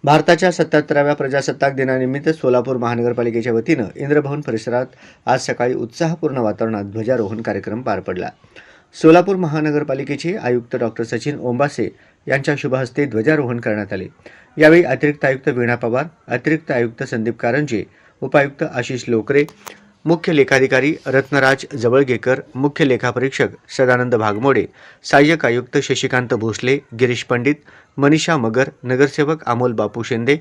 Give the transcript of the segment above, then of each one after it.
भारताच्या 77व्या प्रजासत्ताक दिनानिमित्त सोलापूर महानगरपालिकेच्या वतीनं इंद्रभवन परिसरात आज सकाळी उत्साहपूर्ण वातावरणात ध्वजारोहण कार्यक्रम पार पडला। सोलापूर महानगरपालिकेचे आयुक्त डॉक्टर सचिन ओंबासे यांच्या शुभ हस्ते ध्वजारोहण करण्यात आले। यावेळी अतिरिक्त आयुक्त वीणा पवार, अतिरिक्त आयुक्त संदीप कारंजे, उपायुक्त आशिष लोकरे, मुख्य लेखाधिकारी रत्नराज जवळगेकर, मुख्य लेखापरीक्षक सदानंद भागमोडे, सहाय्यक आयुक्त शशिकांत भोसले, गिरीश पंडित, मनीषा मगर, नगरसेवक अमोल बापू शिंदे,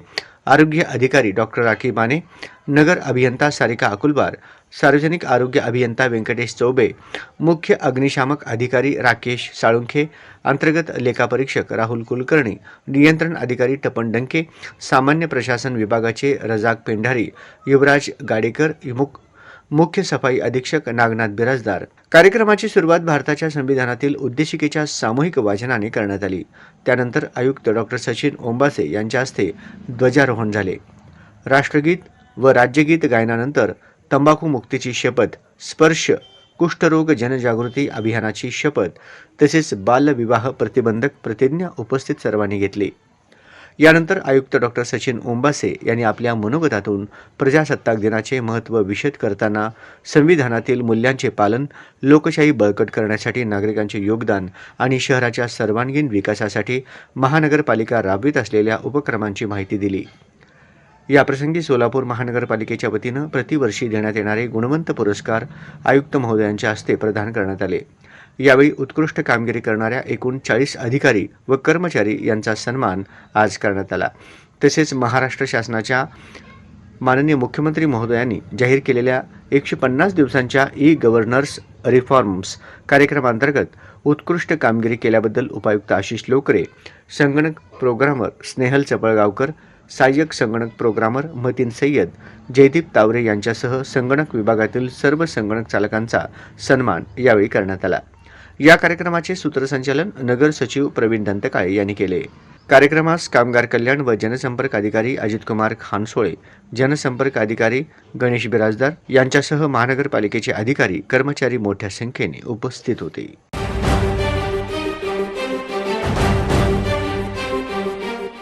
आरोग्य अधिकारी डॉक्टर राखी माने, नगर अभियंता सारिका अकुलबार, सार्वजनिक आरोग्य अभियंता व्यंकटेश चौबे, मुख्य अग्निशामक अधिकारी राकेश साळुंखे, अंतर्गत लेखापरीक्षक राहुल कुलकर्णी, नियंत्रण अधिकारी तपन डंके, सामान्य प्रशासन विभागाचे रजाक पेंढारी, युवराज गाडेकर, मुख्य सफाई अधीक्षक नागनाथ बिराजदार। कार्यक्रमाची सुरुवात भारताच्या संविधानातील उद्देशिकेच्या सामूहिक वाचनाने करण्यात आली। त्यानंतर आयुक्त डॉक्टर सचिन ओंबासे यांच्या हस्ते ध्वजारोहण झाले। राष्ट्रगीत व राज्यगीत गायनानंतर तंबाखू मुक्तीची शपथ, स्पर्श, कुष्ठरोग जनजागृती अभियानाची शपथ तसेच बालविवाह प्रतिबंधक प्रतिज्ञा उपस्थित सर्वांनी घेतली। यानंतर आयुक्त डॉक्टर सचिन ओंबासे यांनी आपल्या मनोगतातून प्रजासत्ताक दिनाचे महत्त्व विशद करताना संविधानातील मूल्यांचे पालन, लोकशाही बळकट करण्यासाठी नागरिकांचे योगदान आणि शहराच्या सर्वांगीण विकासासाठी महानगरपालिका राबवित असलेल्या उपक्रमांची माहिती दिली। याप्रसंगी सोलापूर महानगरपालिकेच्या वतीनं प्रतिवर्षी देण्यात येणारे गुणवंत पुरस्कार आयुक्त महोदयांच्या हस्ते प्रदान करण्यात आले। यावेळी उत्कृष्ट कामगिरी करणाऱ्या एकूण 40 अधिकारी व कर्मचारी यांचा सन्मान आज करण्यात आला। तसेच महाराष्ट्र शासनाच्या माननीय मुख्यमंत्री महोदयांनी जाहीर केलेल्या 150 दिवसांच्या ई-गव्हर्नन्स रिफॉर्म्स कार्यक्रमांतर्गत उत्कृष्ट कामगिरी केल्याबद्दल उपायुक्त आशिष लोकरे, संगणक प्रोग्रामर स्नेहल चपळगावकर, सहाय्यक संगणक प्रोग्रामर मतीन सय्यद, जयदीप तावरे यांच्यासह संगणक विभागातील सर्व संगणक चालकांचा सन्मान यावेळी करण्यात आला। या कार्यक्रमाचे सूत्रसंचालन नगर सचिव प्रवीण दंतकाळे यांनी केले। कार्यक्रमास कामगार कल्याण व जनसंपर्क अधिकारी अजित कुमार खानसोळे, जनसंपर्क अधिकारी गणेश बिराजदार यांच्यासह महानगरपालिकेचे अधिकारी कर्मचारी मोठ्या संख्येने उपस्थित होते।